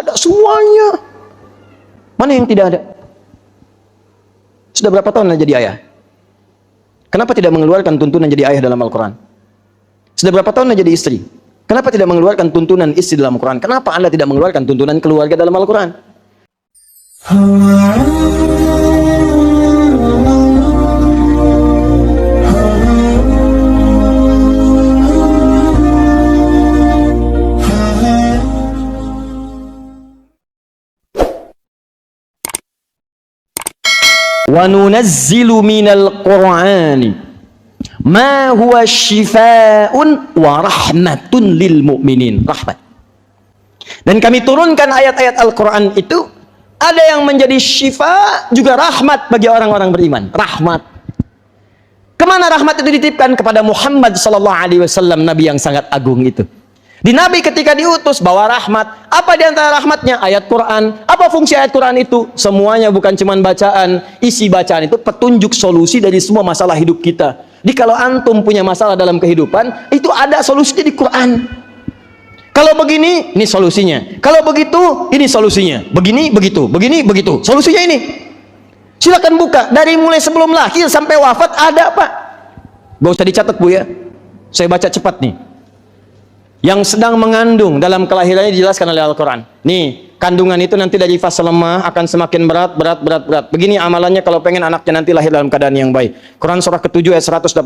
ada semuanya. Mana yang tidak ada? Sudah berapa tahun Anda jadi ayah? Kenapa tidak mengeluarkan tuntunan jadi ayah dalam Al-Quran? Sudah berapa tahun Anda jadi istri? Kenapa tidak mengeluarkan tuntunan istri dalam Al-Quran? Kenapa Anda tidak mengeluarkan tuntunan keluarga dalam Al-Quran? Wa nunazzilu minal Qur'ani ma huwa syifaa'un wa rahmatun lil mu'minin. Rahmat. Dan kami turunkan ayat-ayat Al-Quran itu ada yang menjadi syifa juga rahmat bagi orang-orang beriman. Rahmat. Kemana rahmat itu dititipkan? Kepada Muhammad sallallahu alaihi wasallam, Nabi yang sangat agung itu. Di Nabi ketika diutus bawa rahmat. Apa di antara rahmatnya? Ayat Quran. Apa fungsi ayat Quran itu? Semuanya bukan cuma bacaan. Isi bacaan itu petunjuk solusi dari semua masalah hidup kita. Jadi kalau antum punya masalah dalam kehidupan, itu ada solusinya di Quran. Kalau begini, ini solusinya. Kalau begitu, ini solusinya. Begini, begitu. Begini, begitu. Solusinya ini. Silakan buka. Dari mulai sebelum lahir sampai wafat ada, Pak. Gak usah dicatat, Bu, ya. Saya baca cepat nih. Yang sedang mengandung dalam kelahirannya dijelaskan oleh Al-Quran. Nih, kandungan itu nanti dari fase lemah akan semakin berat. Begini amalannya kalau pengen anaknya nanti lahir dalam keadaan yang baik. Quran surah ke-7 ayat 189.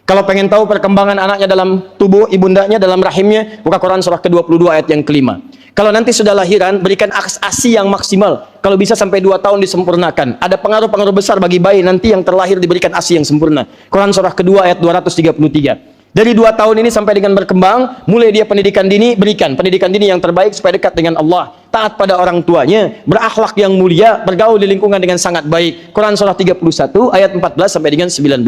Kalau pengen tahu perkembangan anaknya dalam tubuh ibundanya, dalam rahimnya, buka Quran surah ke-22 ayat yang kelima. Kalau nanti sudah lahiran, berikan ASI yang maksimal. Kalau bisa sampai 2 tahun disempurnakan. Ada pengaruh-pengaruh besar bagi bayi nanti yang terlahir diberikan ASI yang sempurna. Quran surah kedua ayat 233. Dari 2 tahun ini sampai dengan berkembang, mulai dia pendidikan dini, berikan pendidikan dini yang terbaik supaya dekat dengan Allah, taat pada orang tuanya, berakhlak yang mulia, bergaul di lingkungan dengan sangat baik. Quran surah 31 ayat 14 sampai dengan 19.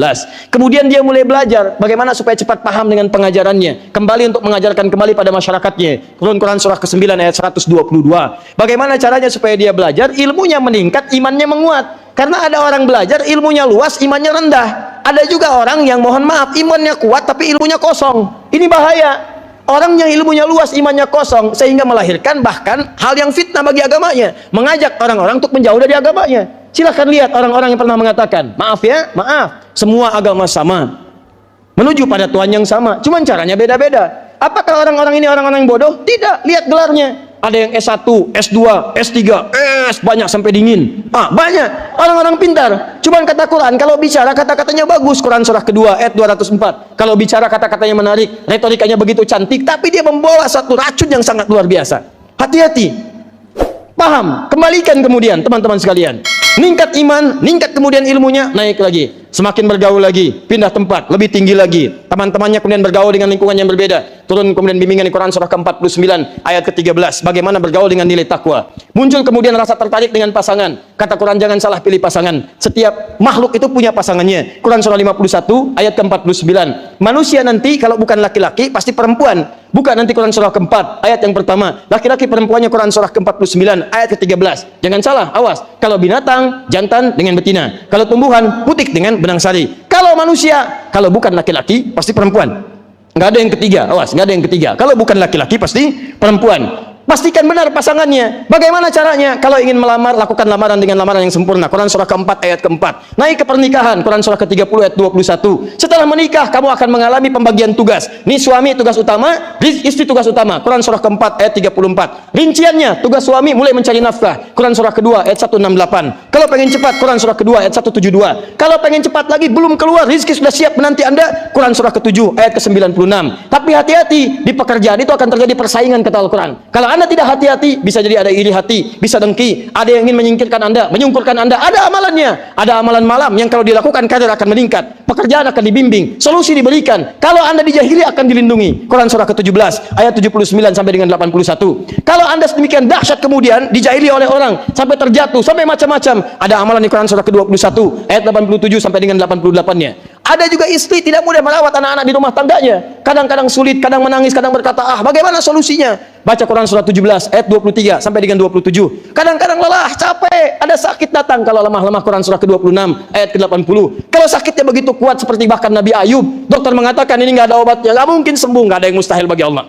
Kemudian dia mulai belajar bagaimana supaya cepat paham dengan pengajarannya, kembali untuk mengajarkan kembali pada masyarakatnya. Quran surah ke-9 ayat 122. Bagaimana caranya supaya dia belajar, ilmunya meningkat, imannya menguat. Karena ada orang belajar, ilmunya luas, imannya rendah. Ada juga orang yang mohon maaf, imannya kuat tapi ilmunya kosong. Ini bahaya. Orang yang ilmunya luas, imannya kosong, sehingga melahirkan bahkan hal yang fitnah bagi agamanya. Mengajak orang-orang untuk menjauh dari agamanya. Silahkan lihat orang-orang yang pernah mengatakan, maaf ya, maaf, semua agama sama, menuju pada Tuhan yang sama, cuman caranya beda-beda. Apakah orang-orang ini orang-orang yang bodoh? Tidak, lihat gelarnya. Ada yang S1, S2, S3, banyak sampai dingin. Banyak orang-orang pintar. Cuman kata Quran, kalau bicara kata-katanya bagus. Quran surah kedua ayat 204. Kalau bicara kata-katanya menarik, retorikanya begitu cantik, tapi dia membawa satu racun yang sangat luar biasa. Hati-hati. Paham, kembalikan kemudian teman-teman sekalian. Ningkat iman, ningkat kemudian ilmunya, naik lagi. Semakin bergaul lagi, pindah tempat, lebih tinggi lagi. Teman-temannya kemudian bergaul dengan lingkungan yang berbeda. Turun kemudian bimbingan di Quran surah ke-49 ayat ke-13. Bagaimana bergaul dengan nilai takwa. Muncul kemudian rasa tertarik dengan pasangan. Kata Quran, jangan salah pilih pasangan. Setiap makhluk itu punya pasangannya. Quran surah 51 ayat ke-49. Manusia nanti kalau bukan laki-laki pasti perempuan. Buka nanti Quran surah ke-4 ayat yang pertama. Laki-laki perempuannya Quran surah ke-49 ayat ke-13. Jangan salah, awas. Kalau binatang, jantan dengan betina. Kalau tumbuhan, putik dengan benang sari. Kalau manusia, kalau bukan laki-laki pasti perempuan. Nggak ada yang ketiga, awas, nggak ada yang ketiga. Kalau bukan laki-laki pasti perempuan. Pastikan benar pasangannya. Bagaimana caranya? Kalau ingin melamar, lakukan lamaran dengan lamaran yang sempurna. Quran surah ke-4 ayat ke-4. Naik ke pernikahan, Quran surah ke-30 ayat 21. Setelah menikah, kamu akan mengalami pembagian tugas. Ini suami tugas utama, istri tugas utama. Quran surah ke-4 ayat 34. Rinciannya, tugas suami mulai mencari nafkah. Quran surah kedua ayat 168. Kalau pengen cepat, Quran surah kedua ayat 172. Kalau pengen cepat lagi, belum keluar, rezeki sudah siap menanti Anda, Quran surah ke-7 ayat ke-96. Tapi hati-hati, di pekerjaan itu akan terjadi persaingan kata Al-Quran. Kalau Anda tidak hati-hati, bisa jadi ada iri hati, bisa dengki, ada yang ingin menyingkirkan Anda, menyungkurkan Anda. Ada amalannya, ada amalan malam yang kalau dilakukan karir akan meningkat, pekerjaan akan dibimbing, solusi diberikan. Kalau Anda dijahili akan dilindungi. Quran surah ke-17 ayat 79 sampai dengan 81. Kalau Anda sedemikian dahsyat kemudian dijahili oleh orang sampai terjatuh, sampai macam-macam, ada amalan di Quran surah ke-21 ayat 87 sampai dengan 88-nya. Ada juga istri tidak mudah merawat anak-anak di rumah tangganya. Kadang-kadang sulit, kadang menangis, kadang berkata, bagaimana solusinya? Baca Quran surah 17 ayat 23 sampai dengan 27. Kadang-kadang lelah, capek, ada sakit datang. Kalau lemah-lemah Quran surah ke-26 ayat ke-80. Kalau sakitnya begitu kuat seperti bahkan Nabi Ayub, dokter mengatakan ini nggak ada obatnya, nggak mungkin sembuh, nggak ada yang mustahil bagi Allah.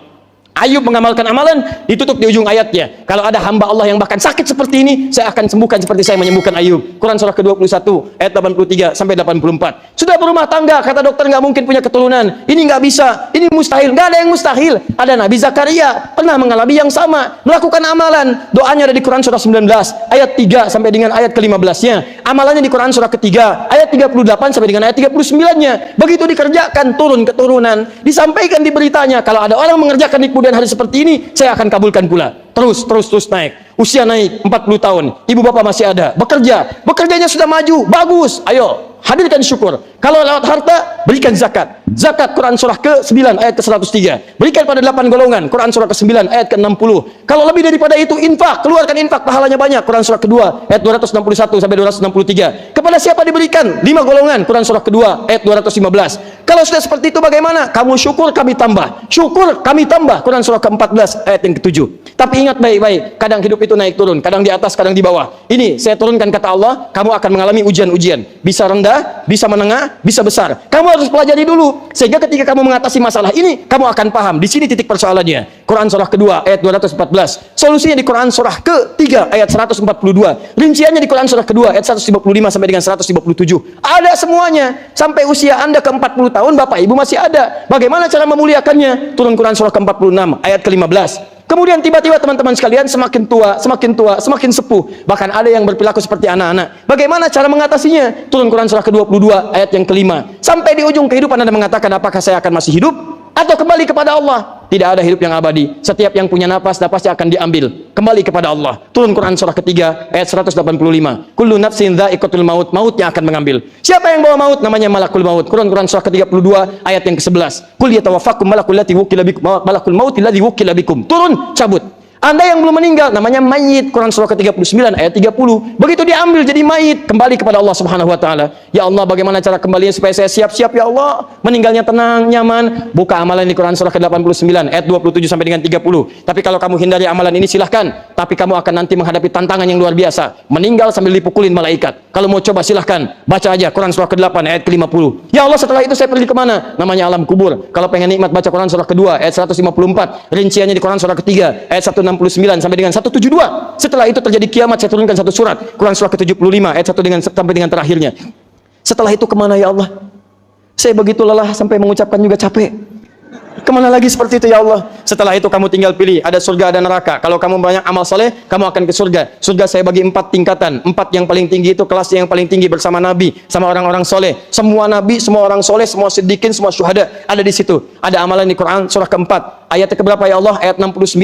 Ayub mengamalkan amalan, ditutup di ujung ayatnya. Kalau ada hamba Allah yang bahkan sakit seperti ini, saya akan sembuhkan seperti saya menyembuhkan Ayub. Quran surah ke-21 ayat 83 sampai 84. Sudah berumah tangga, kata dokter nggak mungkin punya keturunan. Ini nggak bisa, ini mustahil. Nggak ada yang mustahil. Ada Nabi Zakaria pernah mengalami yang sama, melakukan amalan. Doanya ada di Quran surah 19 ayat 3 sampai dengan ayat ke-15-nya. Amalannya di Quran surah ketiga ayat 38 sampai dengan ayat 39-nya. Begitu dikerjakan, turun keturunan. Disampaikan di beritanya, kalau ada orang mengerjakan di kemudian hari seperti ini, saya akan kabulkan pula. Terus naik. Usia naik 40 tahun. Ibu bapak masih ada. Bekerjanya sudah maju. Bagus. Ayo, hadirkan syukur. Kalau lewat harta, berikan zakat. Zakat Quran surah ke-9 ayat ke-103. Berikan pada 8 golongan. Quran surah ke-9 ayat ke-60. Kalau lebih daripada itu, infak. Keluarkan infak, pahalanya banyak. Quran surah ke-2 ayat 261 sampai 263. Kepada siapa diberikan? 5 golongan. Quran surah ke-2 ayat 215. Kalau sudah seperti itu bagaimana? Kamu syukur, kami tambah. Syukur, kami tambah. Quran surah ke-14 ayat yang ke-7. Tapi ingat baik-baik, kadang hidup itu naik turun, kadang di atas, kadang di bawah. Ini saya turunkan kata Allah, kamu akan mengalami ujian-ujian. Bisa rendah, bisa menengah, bisa besar. Kamu harus pelajari dulu, sehingga ketika kamu mengatasi masalah ini, kamu akan paham. Di sini titik persoalannya. Quran surah kedua ayat 214. Solusinya di Quran surah ke-3 ayat 142. Rinciannya di Quran surah kedua ayat 155 sampai dengan 157. Ada semuanya. Sampai usia Anda ke 40 tahun, Bapak Ibu masih ada. Bagaimana cara memuliakannya? Turun Quran surah ke-46 ayat ke-15. Kemudian tiba-tiba teman-teman sekalian semakin tua, semakin sepuh. Bahkan ada yang berperilaku seperti anak-anak. Bagaimana cara mengatasinya? Turun Quran surah ke-22 ayat yang ke-5. Sampai di ujung kehidupan Anda mengatakan, apakah saya akan masih hidup? Atau kembali kepada Allah? Tidak ada hidup yang abadi. Setiap yang punya napasnya akan diambil. Kembali kepada Allah. Turun Quran surah ketiga ayat 185. Kullu nafsin dha'iqatul maut. Mautnya akan mengambil. Siapa yang bawa maut? Namanya malakul maut. Quran surah ke-32 ayat yang ke-11. Qul yatawaffakum malakul maut alladzi wukila bikum. Turun, cabut. Anda yang belum meninggal namanya mayit. Quran surah ke-39 ayat 30. Begitu diambil jadi mayit, kembali kepada Allah Subhanahu wa taala. Ya Allah, bagaimana cara kembalinya supaya saya siap-siap ya Allah? Meninggalnya tenang, nyaman. Buka amalan di Quran surah ke-89 ayat 27 sampai dengan 30. Tapi kalau kamu hindari amalan ini silahkan, tapi kamu akan nanti menghadapi tantangan yang luar biasa. Meninggal sambil dipukulin malaikat. Kalau mau coba silahkan, baca aja Quran surah ke-8 ayat ke-50. Ya Allah, setelah itu saya pergi kemana? Namanya alam kubur. Kalau pengen nikmat, baca Quran surah kedua ayat 154. Rinciannya di Quran surah ketiga ayat 169 sampai dengan 172. Setelah itu terjadi kiamat, saya turunkan satu surat, Quran surah ke-75 ayat 1 sampai dengan terakhirnya. Setelah itu kemana ya Allah? Saya begitu lelah sampai mengucapkan juga capek. Kemana lagi seperti itu ya Allah? Setelah itu kamu tinggal pilih, ada surga, ada neraka. Kalau kamu banyak amal soleh, kamu akan ke surga. Surga saya bagi 4 tingkatan. 4 yang paling tinggi itu kelasnya yang paling tinggi bersama Nabi, sama orang-orang soleh. Semua Nabi, semua orang soleh, semua siddiqin, semua syuhada ada di situ. Ada amalan di Quran surah keempat. Ayat keberapa ya Allah? Ayat 69.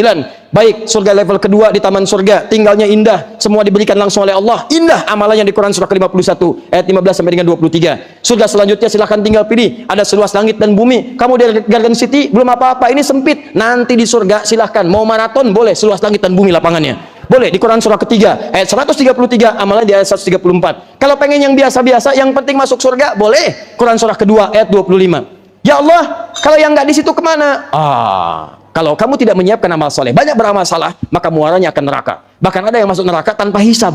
Baik, surga level kedua di taman surga. Tinggalnya indah, semua diberikan langsung oleh Allah. Indah amalannya di Quran surah ke-51 ayat 15 sampai dengan 23. Surga selanjutnya silahkan tinggal pilih. Ada seluas langit dan bumi. Kamu dari Garden City belum apa-apa, ini sempit. Nanti di surga silahkan mau maraton boleh, seluas langit dan bumi lapangannya. Boleh di Quran surah ketiga ayat 133, amalan di ayat 134. Kalau pengen yang biasa-biasa, yang penting masuk surga, boleh Quran surah kedua ayat 25. Ya Allah, kalau yang nggak di situ kemana? Kalau kamu tidak menyiapkan amal soleh, banyak beramal salah, maka muaranya akan neraka. Bahkan ada yang masuk neraka tanpa hisab.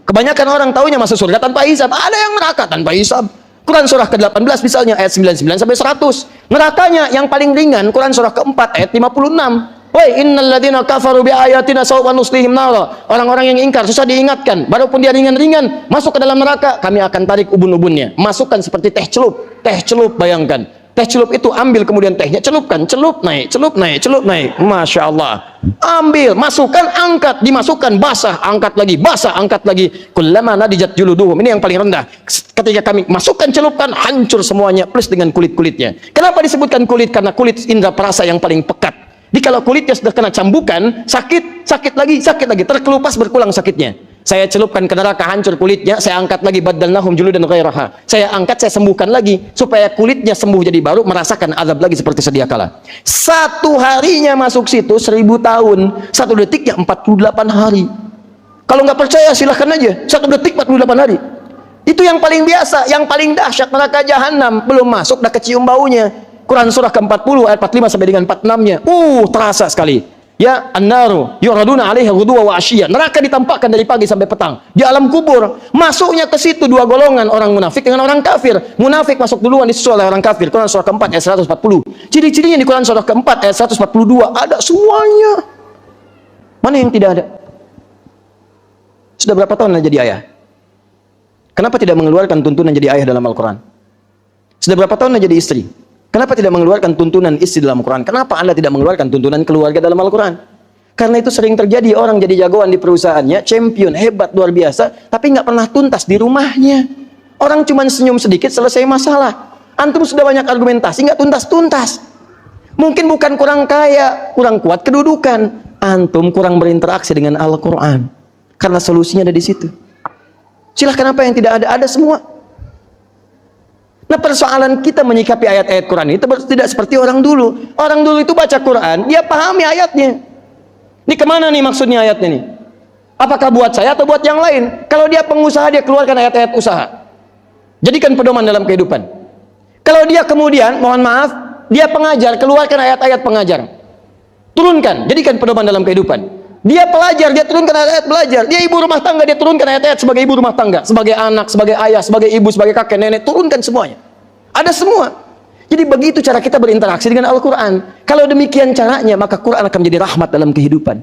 Kebanyakan orang taunya masuk surga tanpa hisab. Ada yang neraka tanpa hisab. Quran surah ke-18 misalnya ayat 99 sampai 100. Nerakanya yang paling ringan Quran surah ke-4 ayat 56. Woi, innal ladzina kafaru bi ayatina sawfa nuslihim nara. Orang-orang yang ingkar susah diingatkan, walaupun dia ringan-ringan masuk ke dalam neraka, kami akan tarik ubun-ubunnya. Masukkan seperti teh celup. Teh celup, bayangkan. Teh celup itu ambil, kemudian tehnya celupkan, celup naik, celup naik, celup naik. Masya Allah. Ambil, masukkan, angkat, dimasukkan, basah, angkat lagi, basah, angkat lagi. Kullama nadijat juluduhum. Ini yang paling rendah. Ketika kami masukkan, celupkan, hancur semuanya plus dengan kulit-kulitnya. Kenapa disebutkan kulit? Karena kulit indra perasa yang paling pekat. Jadi kalau kulitnya sudah kena cambukan, sakit lagi, terkelupas berkurang sakitnya. Saya celupkan ke neraka, hancur kulitnya, saya angkat lagi, badalnahum juludan ghairaha. Saya angkat, saya sembuhkan lagi supaya kulitnya sembuh jadi baru, merasakan azab lagi seperti sedia kala. Satu harinya masuk situ 1000 tahun, satu detiknya 48 hari. Kalau nggak percaya silahkan aja, satu detik 48 hari. Itu yang paling biasa, yang paling dahsyat neraka jahanam, belum masuk dah kecium baunya. Quran surah ke-40 ayat 45 sampai dengan 46-nya. Terasa sekali. Ya, an-naru yuraduna 'alaiha ghuduwan wa 'ashiyyan. Neraka ditampakkan dari pagi sampai petang. Di alam kubur, masuknya ke situ dua golongan, orang munafik dengan orang kafir. Munafik masuk duluan disusul oleh orang kafir. Quran surah keempat ayat 140. Ciri-cirinya di Quran surah keempat ayat 142 ada semuanya. Mana yang tidak ada? Sudah berapa tahun Anda jadi ayah? Kenapa tidak mengeluarkan tuntunan jadi ayah dalam Al-Quran? Sudah berapa tahun Anda jadi istri? Kenapa tidak mengeluarkan tuntunan istri dalam Al-Quran? Kenapa Anda tidak mengeluarkan tuntunan keluarga dalam Al-Quran? Karena itu sering terjadi orang jadi jagoan di perusahaannya, champion, hebat, luar biasa, tapi nggak pernah tuntas di rumahnya. Orang cuma senyum sedikit, selesai masalah. Antum sudah banyak argumentasi, nggak tuntas-tuntas. Mungkin bukan kurang kaya, kurang kuat kedudukan. Antum kurang berinteraksi dengan Al-Quran. Karena solusinya ada di situ. Silahkan apa yang tidak ada, ada semua. Nah, persoalan kita menyikapi ayat-ayat Quran itu tidak seperti orang dulu. Orang dulu itu baca Quran, dia pahami ayatnya. Ini kemana nih maksudnya ayatnya nih? Apakah buat saya atau buat yang lain? Kalau dia pengusaha, dia keluarkan ayat-ayat usaha. Jadikan pedoman dalam kehidupan. Kalau dia kemudian, mohon maaf, dia pengajar, keluarkan ayat-ayat pengajar. Turunkan, jadikan pedoman dalam kehidupan. Dia pelajar, dia turunkan ayat-ayat belajar. Dia ibu rumah tangga, dia turunkan ayat-ayat sebagai ibu rumah tangga, sebagai anak, sebagai ayah, sebagai ibu, sebagai kakek, nenek, turunkan semuanya. Ada semua. Jadi begitu cara kita berinteraksi dengan Al-Quran. Kalau demikian caranya, maka Quran akan menjadi rahmat dalam kehidupan.